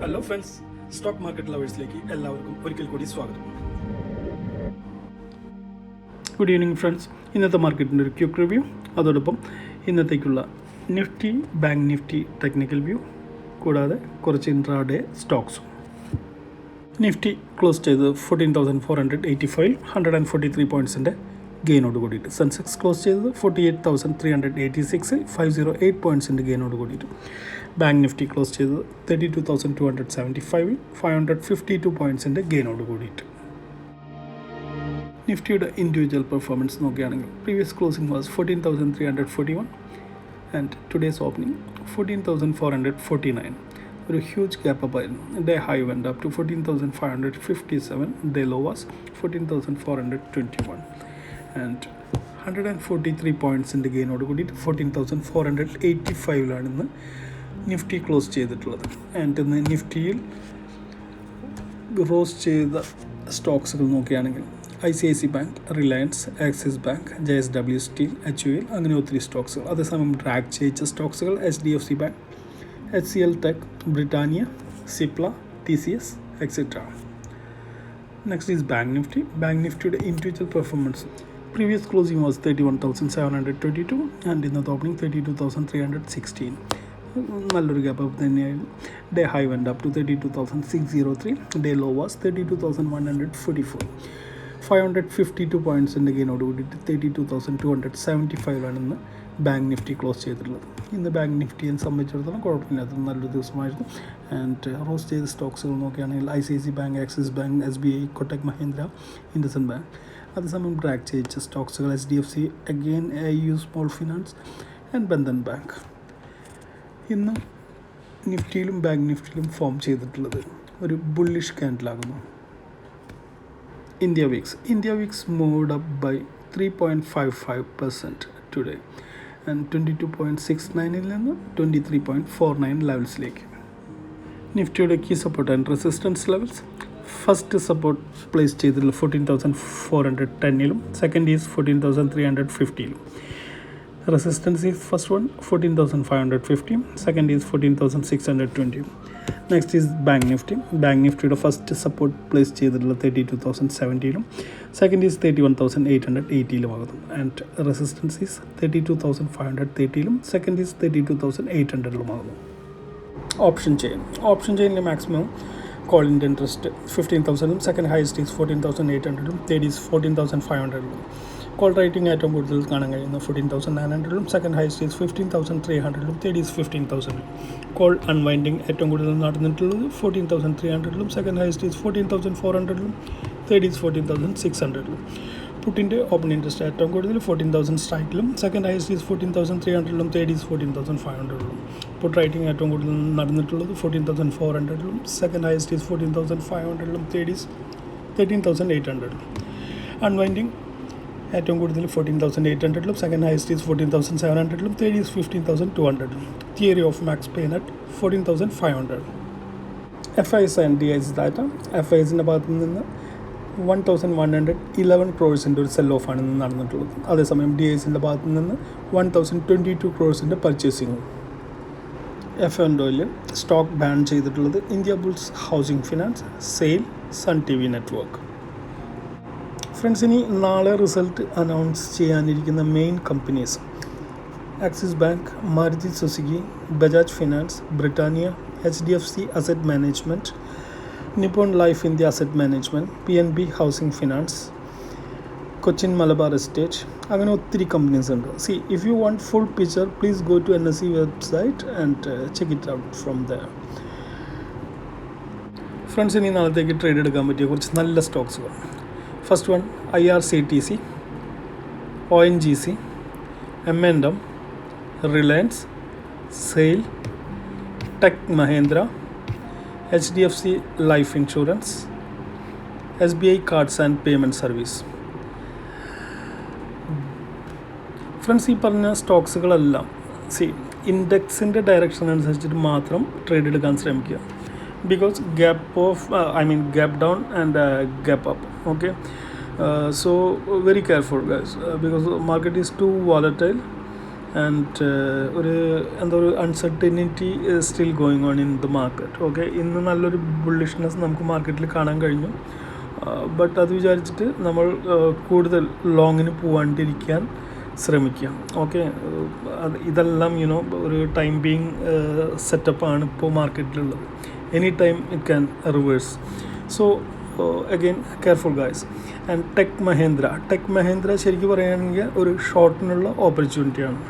Hello friends, stock market ലവേഴ്സിലേക്ക് എല്ലാവർക്കും ഒരിക്കൽ കൂടി സ്വാഗതം. Good evening friends. ഇന്നത്തെ മാർക്കറ്റിൻ്റെ ഒരു ക്വിക്ക് റിവ്യൂ, അതോടൊപ്പം ഇന്നത്തേക്കുള്ള Nifty, bank Nifty technical view, കൂടാതെ കുറച്ച് ഇൻട്രാഡേ സ്റ്റോക്സും. നിഫ്റ്റി ക്ലോസ് ചെയ്ത് 14,485 143 പോയിൻറ്റ്സിൻ്റെ ഗെയിനോട് കൂടിയിട്ട്. സെൻസെക്സ് ക്ലോസ് ചെയ്തത് 48,386 508 പോയിൻറ്റ്സിൻ്റെ ഗെയിനോട് കൂടിയിട്ട്. ബാങ്ക് നിഫ്റ്റി ക്ലോസ് ചെയ്തത് 32,275 552 പോയിൻറ്റ്സിൻ്റെ ഗെയിനോട് കൂടിയിട്ട്. നിഫ്റ്റിയുടെ ഇൻഡിവിജ്വൽ പെർഫോമൻസ് നോക്കുകയാണെങ്കിൽ previous closing was 14,341 and today's opening 14,449. ഒരു ഹ്യൂജ് ഗ്യാപ്പ് അപ്പ് ആയിരുന്നു. Day high went up to 14,557. Day low was 14,421 and 143 പോയിൻറ്റ്സിൻ്റെ ഗെയിനോട് കൂടിയിട്ട് 14,485 ഇന്ന് നിഫ്റ്റി ക്ലോസ് ചെയ്തിട്ടുള്ളത്. ആൻഡ് ഇന്ന് നിഫ്റ്റിയിൽ റോസ് ചെയ്ത സ്റ്റോക്സുകൾ നോക്കുകയാണെങ്കിൽ ICICI bank, Reliance, Axis bank, JSW steel, HUL, അങ്ങനെ ഒത്തിരി സ്റ്റോക്സുകൾ. അതേസമയം ഡ്രാഗ് ചെയ്യിച്ച സ്റ്റോക്സുകൾ HDFC bank, HCL tech, Britannia, Cipla, TCS, etc. Next is Bank Nifty. Bank Niftyയുടെ individual performance previous closing was 31,722 and ഇന്നത്തെ ഓപ്പണിംഗ് 32,316. നല്ലൊരു ഗ്യാപ്പ് അപ്പ് തന്നെയായിരുന്നു. Day high went up to 32,603. Day low was 32,144. 552 പോയിൻറ്റ്സിൻ്റെ ഗെയിനോട് കൂടിയിട്ട് 32,275 ഇന്ന് ബാങ്ക് നിഫ്റ്റി ക്ലോസ് ചെയ്തിട്ടുള്ളത്. ഇന്ന് ബാങ്ക് നിഫ്റ്റിയെ സംബന്ധിച്ചിടത്തോളം കുഴപ്പമില്ലാത്ത നല്ലൊരു ദിവസമായിരുന്നു. ആൻഡ് റോസ് ചെയ്ത സ്റ്റോക്സുകൾ നോക്കുകയാണെങ്കിൽ ICICI bank, Axis bank, SBI, Kotak Mahindra, IndusInd bank. അതേസമയം ഡ്രാഗ് ചെയ്യിച്ച സ്റ്റോക്സുകൾ HDFC, again AU small finance and Bandhan bank. ഇന്ന് നിഫ്റ്റിയിലും ബാങ്ക് നിഫ്റ്റിയിലും ഫോം ചെയ്തിട്ടുള്ളത് ഒരു ബുള്ളിഷ് ക്യാൻഡിലാകുന്നു. Indiavix moved up by 3.55% today and 22.69 നിന്ന് 23.49 ലെവൽസിലേക്ക്. നിഫ്റ്റിയുടെ key support and resistance levels first support place ചെയ്തിട്ടുള്ള 14,410 second is 14,350. Resistance is first one 14,550, second is 14,620. Next is bank Nifty. Bank നിഫ്റ്റിയുടെ ഫസ്റ്റ് സപ്പോർട്ട് പ്ലേസ് ചെയ്തിട്ടുള്ള 32,070, second is 31,880 ആകുന്നു. And resistance is 32,530, second is 32,800 ആകുന്നു. Option ചെയിനിലെ maximum കോളിൻ്റെ interest 15,000, second highest is 14,800, third is 14,500. Call rating ഏറ്റവും കൂടുതൽ കാണാൻ കഴിയുന്ന 14,900, second highest is 15,300, third is 15,000. Call unwinding ഏറ്റവും കൂടുതൽ നടന്നിട്ടുള്ളത് 14,300, second highest is 14,400, third is 14,600. പുട്ടിൻ്റെ ഓപ്പൺ ഇൻട്രസ്റ്റ് ഏറ്റവും കൂടുതൽ 14,000 സ്ട്രൈക്കിലും, second highest is 14,300, third is 14,500. Put writing ഏറ്റവും കൂടുതൽ നടന്നിട്ടുള്ളത് 14,400, second highest is 14,500, third is 13,800. Unwinding ഏറ്റവും കൂടുതൽ 14,800, second highest is 14,700, third is 15,200. Theory of max pain at 14,500. FIIS and Diis data. FIISൻ്റെ ഭാഗത്തു നിന്ന് 1,111 crores ഒരു സെൽ ഓഫാണ് ഇന്ന് നടന്നിട്ടുള്ളത്. അതേസമയം Diisൻ്റെ ഭാഗത്തു നിന്ന് 1,022 crores പർച്ചേസിങ്ങും. F&Oയിൽ സ്റ്റോക്ക് ബാൻ ചെയ്തിട്ടുള്ളത് Indiabulls, housing finance, SAIL, sun TV network. Friends, ഇനി നാളെ റിസൾട്ട് അനൗൺസ് ചെയ്യാനിരിക്കുന്ന main companies Axis bank, Maruti Suzuki, Bajaj finance, Britannia, HDFC asset management, Nippon life India asset management, PNB housing finance, Cochin Malabar estate, അങ്ങനെ ഒത്തിരി companies ഉണ്ട്. See, if you want full picture please go to NSE website and check it out from there. Friends, ഇനി നാളത്തേക്ക് trade എടുക്കാൻ പറ്റിയ കുറച്ച് നല്ല സ്റ്റോക്സുകൾ. First one IRCTC, ONGC, M&M, Reliance, SAIL, tech Mahindra, HDFC life insurance, SBI cards and payment service. Friends, ഈ പറഞ്ഞ സ്റ്റോക്സുകളെല്ലാം ഇൻഡെക്സിൻ്റെ direction അനുസരിച്ചിട്ട് മാത്രം ട്രേഡ് എടുക്കാൻ ശ്രമിക്കുക. because gap down and gap up. Okay, so very careful guys, because the market is too volatile and ഒരു എന്താ ഒരു uncertainty still going on in the market. Okay, ഇന്ന് നല്ലൊരു ബുള്ളിഷ്നെസ് നമുക്ക് മാർക്കറ്റിൽ കാണാൻ കഴിഞ്ഞു. ബട്ട് അത് വിചാരിച്ചിട്ട് നമ്മൾ കൂടുതൽ ലോങ്ങിന് പോകാണ്ടിരിക്കാൻ ശ്രമിക്കുക. ഓക്കെ, ഇതെല്ലാം ഒരു ടൈം ബീങ് സെറ്റപ്പാണ് ഇപ്പോൾ മാർക്കറ്റിലുള്ളത്. Any time it can reverse. So again careful guys. And tech Mahindra ശരിക്കും പറയുകയാണെങ്കിൽ ഒരു ഷോർട്ടിനുള്ള ഓപ്പർച്യൂണിറ്റിയാണ്.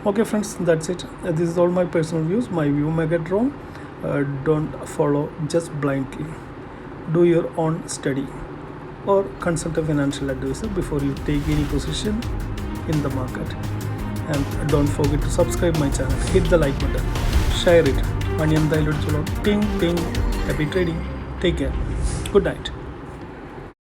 Okay friends, that's it. This is all my personal views. My view may get wrong. Don't follow just blindly. Do your own study or consult a financial advisor before you take any position in the market. And don't forget to subscribe my channel. Hit the like button. Share it. Ting ting. Happy trading. Take care. Good night.